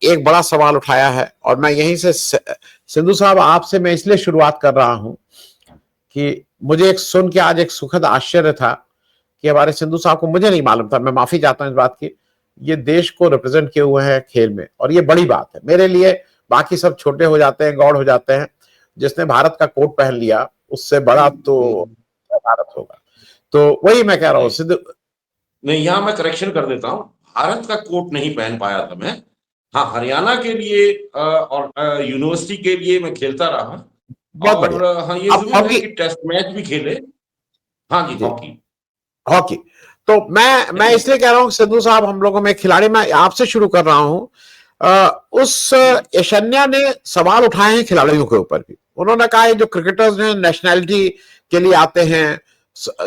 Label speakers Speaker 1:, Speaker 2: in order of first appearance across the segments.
Speaker 1: एक बड़ा सवाल उठाया है, और मैं यहीं से सिंधु साहब आपसे मैं इसलिए शुरुआत कर रहा हूं कि मुझे एक सुन के आज एक सुखद आश्चर्य था कि हमारे सिंधु साहब को, मुझे नहीं मालूम था, मैं माफी चाहता हूं इस बात की, ये देश को रिप्रेजेंट किए हुए हैं खेल में, और ये बड़ी बात है मेरे लिए। बाकी सब छोटे हो जाते हैं, गौड़ हो जाते हैं। जिसने भारत का कोट पहन लिया उससे बड़ा तो भारत होगा। तो वही मैं कह रहा हूँ सिंधु।
Speaker 2: नहीं, यहाँ मैं करेक्शन कर देता हूँ, भारत का कोट नहीं पहन पाया था मैं। हाँ, हरियाणा के लिए और यूनिवर्सिटी के लिए मैं खेलता रहा।
Speaker 1: बहुत बढ़िया।
Speaker 2: और हाँ, ये
Speaker 1: अब
Speaker 2: जरूर है
Speaker 1: हॉकी।
Speaker 2: कि टेस्ट मैच भी खेले। हाँ जी,
Speaker 1: जी,
Speaker 2: हॉकी।
Speaker 1: हॉकी। तो मैं इसलिए कह रहा हूँ सिद्धू साहब, हम लोगों में खिलाड़ी, मैं आपसे शुरू कर रहा हूँ। उस यशन्या ने सवाल उठाए हैं खिलाड़ियों के ऊपर भी। उन्होंने कहा है जो क्रिकेटर्स जो नेशनैलिटी के लिए आते हैं,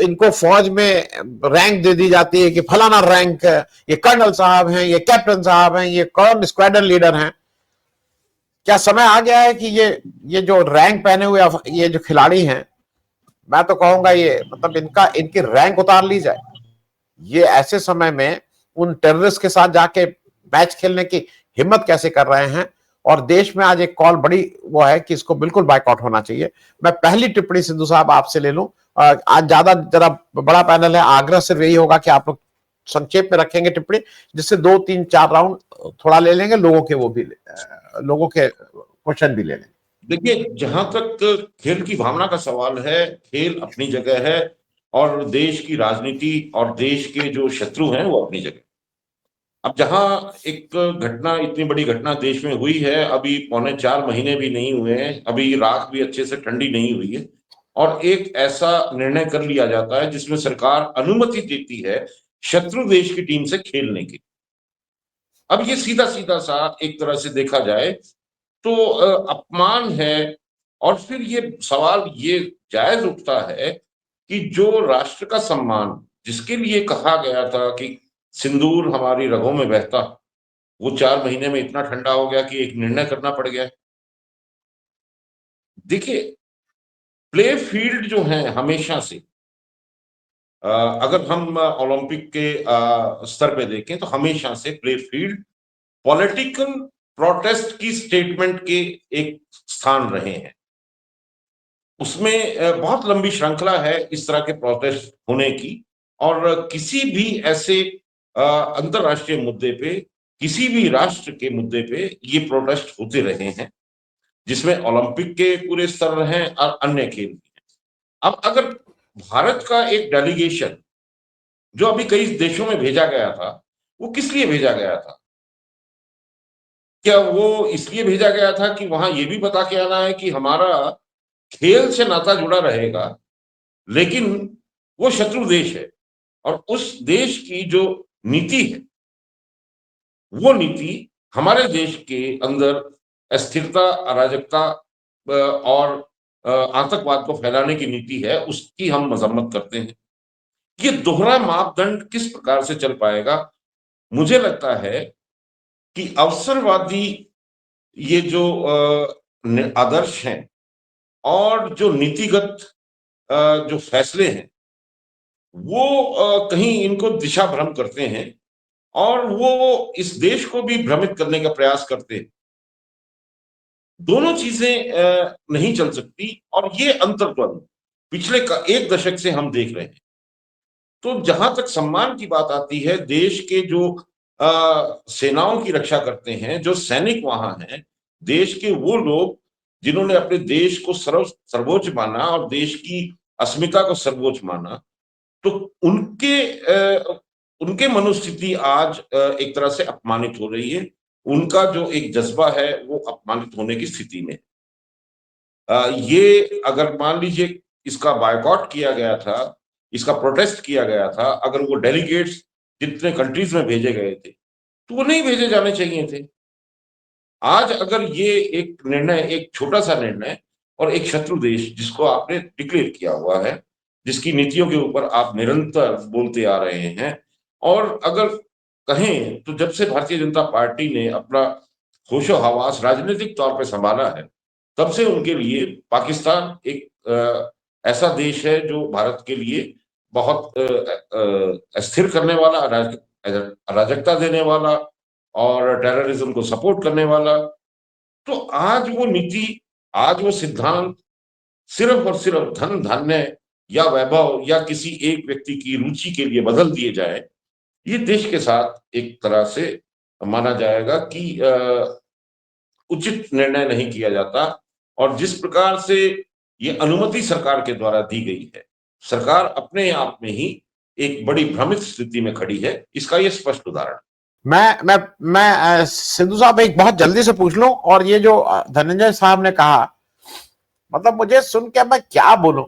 Speaker 1: इनको फौज में रैंक दे दी जाती है कि फलाना रैंक, ये कर्नल साहब हैं, ये कैप्टन साहब हैं, ये कौन स्क्वाड्रन लीडर हैं। क्या समय आ गया है कि ये जो रैंक पहने हुए ये जो खिलाड़ी हैं, मैं तो कहूंगा ये मतलब इनकी रैंक उतार ली जाए। ये ऐसे समय में उन टेररिस्ट के साथ जाके मैच खेलने की हिम्मत कैसे कर रहे हैं। और देश में आज एक कॉल बड़ी वो है कि इसको बिल्कुल बायकॉट होना चाहिए। मैं पहली टिप्पणी सिद्धू साहब आपसे ले लूं। आज ज्यादा जरा बड़ा पैनल है, आग्रह सिर्फ यही होगा कि आप लोग संक्षेप में रखेंगे टिप्पणी, जिससे 2 3 4 राउंड थोड़ा ले लेंगे, लोगों के क्वेश्चन भी ले लेंगे।
Speaker 2: देखिए, जहां तक खेल की भावना का सवाल है, खेल अपनी जगह है और देश की राजनीति और देश के जो शत्रु हैं वो अपनी जगह। अब जहां एक घटना, इतनी बड़ी घटना देश में हुई है, अभी 3.25 महीने भी नहीं हुए हैं, अभी राख भी अच्छे से ठंडी नहीं हुई है, और एक ऐसा निर्णय कर लिया जाता है जिसमें सरकार अनुमति देती है शत्रु देश की टीम से खेलने की। अब ये सीधा सीधा सा एक तरह से देखा जाए तो अपमान है। और फिर ये सवाल ये जायज उठता है कि जो राष्ट्र का सम्मान, जिसके लिए कहा गया था कि सिंदूर हमारी रगों में बहता, वो 4 महीने में इतना ठंडा हो गया कि एक निर्णय करना पड़ गया। देखिए, प्ले फील्ड जो है हमेशा से, अगर हम ओलंपिक के स्तर पे देखें तो हमेशा से प्ले फील्ड पॉलिटिकल प्रोटेस्ट की स्टेटमेंट के एक स्थान रहे हैं। उसमें बहुत लंबी श्रृंखला है इस तरह के प्रोटेस्ट होने की। और किसी भी ऐसे अंतरराष्ट्रीय मुद्दे पे, किसी भी राष्ट्र के मुद्दे पे ये प्रोटेस्ट होते रहे हैं, जिसमें ओलंपिक के पूरे स्तर रहे और अन्य खेल भी हैं। अब अगर भारत का एक डेलीगेशन जो अभी कई देशों में भेजा गया था, वो किस लिए भेजा गया था? क्या वो इसलिए भेजा गया था कि वहां ये भी बता के आना है कि हमारा खेल से नाता जुड़ा रहेगा, लेकिन वो शत्रु देश है और उस देश की जो नीति है, वो नीति हमारे देश के अंदर अस्थिरता, अराजकता और आतंकवाद को फैलाने की नीति है, उसकी हम मजम्मत करते हैं। ये दोहरा मापदंड किस प्रकार से चल पाएगा? मुझे लगता है कि अवसरवादी ये जो आदर्श हैं और जो नीतिगत जो फैसले हैं, वो कहीं इनको दिशा भ्रम करते हैं और वो इस देश को भी भ्रमित करने का प्रयास करते हैं। दोनों चीजें नहीं चल सकती और ये अंतर्द्वंद पिछले 1 दशक से हम देख रहे हैं। तो जहां तक सम्मान की बात आती है, देश के जो सेनाओं की रक्षा करते हैं, जो सैनिक वहां हैं, देश के वो लोग जिन्होंने अपने देश को सर्वोच्च माना और देश की अस्मिता को सर्वोच्च माना, तो उनके उनके मनोस्थिति आज एक तरह से अपमानित हो रही है। उनका जो एक जज्बा है वो अपमानित होने की स्थिति में। ये अगर मान लीजिए इसका बायकॉट किया गया था, इसका प्रोटेस्ट किया गया था, अगर वो डेलीगेट्स जितने कंट्रीज में भेजे गए थे, तो वो नहीं भेजे जाने चाहिए थे। आज अगर ये एक निर्णय, एक छोटा सा निर्णय, और एक शत्रु देश जिसको आपने डिक्लेयर किया हुआ है, जिसकी नीतियों के ऊपर आप निरंतर बोलते आ रहे हैं, और अगर कहें तो जब से भारतीय जनता पार्टी ने अपना होशो हवास राजनीतिक तौर पे संभाला है, तब से उनके लिए पाकिस्तान एक ऐसा देश है जो भारत के लिए बहुत अस्थिर करने वाला, अराजकता देने वाला और टेररिज्म को सपोर्ट करने वाला। तो आज वो नीति, आज वो सिद्धांत सिर्फ और सिर्फ धन धान्य या वैभव या किसी एक व्यक्ति की रुचि के लिए बदल दिए जाए, ये देश के साथ एक तरह से माना जाएगा कि उचित निर्णय नहीं किया जाता। और जिस प्रकार से ये अनुमति सरकार के द्वारा दी गई है, सरकार अपने आप में ही एक बड़ी भ्रमित स्थिति में खड़ी है, इसका ये स्पष्ट उदाहरण।
Speaker 1: मैं सिद्धू साहब एक बहुत जल्दी से पूछ लूं, और ये जो धनंजय साहब ने कहा, मतलब मुझे सुन के मैं क्या बोलूं,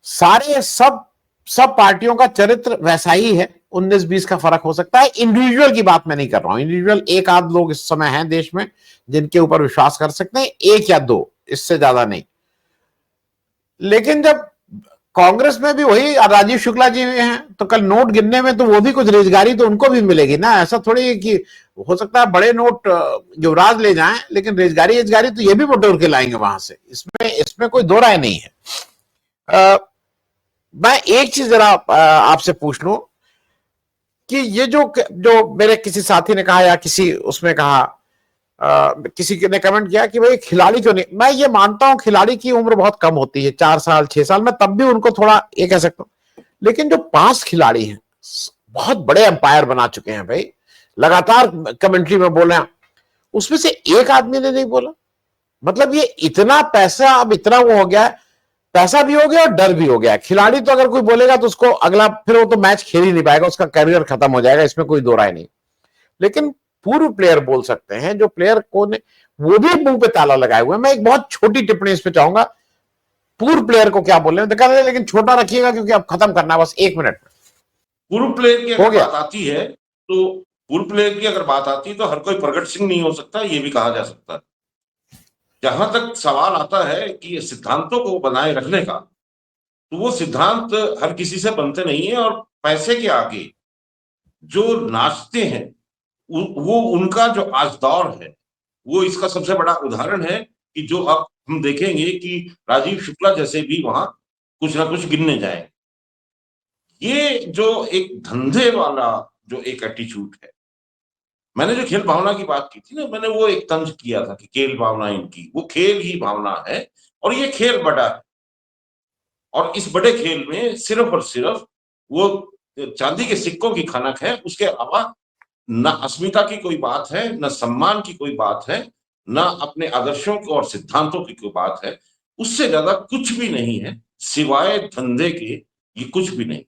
Speaker 1: सारे सब पार्टियों का चरित्र वैसा ही है, 19-20 का फर्क हो सकता है। इंडिविजुअल की बात मैं नहीं कर रहा हूं, इंडिविजुअल एक आध लोग इस समय हैं देश में जिनके ऊपर विश्वास कर सकते हैं, एक या दो, इससे ज्यादा नहीं। लेकिन जब कांग्रेस में भी वही राजीव शुक्ला जी हैं, तो कल नोट गिनने में तो वो भी कुछ रोजगारी तो उनको भी मिलेगी ना। ऐसा थोड़ी कि हो सकता है बड़े नोट युवराज ले जाएं, लेकिन रोजगारी तो ये भी बटोर के लाएंगे वहां से, इसमें कोई दो राय नहीं है। मैं एक चीज जरा आपसे पूछ लूं कि ये जो मेरे किसी साथी ने कहा या किसी उसमें कहा, किसी ने कमेंट किया कि भाई खिलाड़ी क्यों नहीं, मैं ये मानता हूं खिलाड़ी की उम्र बहुत कम होती है, 4 साल 6 साल में, तब भी उनको थोड़ा ये कह सकता हूं। लेकिन जो 5 खिलाड़ी हैं, बहुत बड़े अंपायर बना चुके हैं भाई, लगातार कमेंट्री में बोले, उसमें से एक आदमी ने नहीं बोला। मतलब ये इतना पैसा, अब इतना वो हो गया है, पैसा भी हो गया और डर भी हो गया। खिलाड़ी तो अगर कोई बोलेगा तो उसको अगला फिर वो तो मैच खेल ही नहीं पाएगा, उसका करियर खत्म हो जाएगा, इसमें कोई दो राय नहीं। लेकिन पूर्व प्लेयर बोल सकते हैं, जो प्लेयर को ने वो भी मुंह पे ताला लगाए हुए हैं। मैं एक बहुत छोटी टिप्पणी इस पे चाहूंगा, पूर्व प्लेयर को क्या बोल रहे हैं, लेकिन छोटा रखिएगा क्योंकि अब खत्म करना है बस 1 मिनट में।
Speaker 2: पूर्व प्लेयर की अगर बात आती है तो पूर्व प्लेयर की अगर बात आती है तो हर कोई प्रगट सिंह नहीं हो सकता, ये भी कहा जा सकता है। जहां तक सवाल आता है कि सिद्धांतों को बनाए रखने का, तो वो सिद्धांत हर किसी से बनते नहीं है, और पैसे के आगे जो नाचते हैं वो उनका जो आज दौर है, वो इसका सबसे बड़ा उदाहरण है कि जो अब हम देखेंगे कि राजीव शुक्ला जैसे भी वहां कुछ ना कुछ गिनने जाए। ये जो एक धंधे वाला जो एक एटीट्यूड है, मैंने जो खेल भावना की बात की थी ना, मैंने वो एक तंज किया था कि खेल भावना इनकी, वो खेल ही भावना है, और ये खेल बड़ा है। और इस बड़े खेल में सिर्फ और सिर्फ वो चांदी के सिक्कों की खनक है, उसके अलावा न अस्मिता की कोई बात है, न सम्मान की कोई बात है, न अपने आदर्शों को और सिद्धांतों की कोई बात है। उससे ज्यादा कुछ भी नहीं है, सिवाय धंधे के ये कुछ भी नहीं।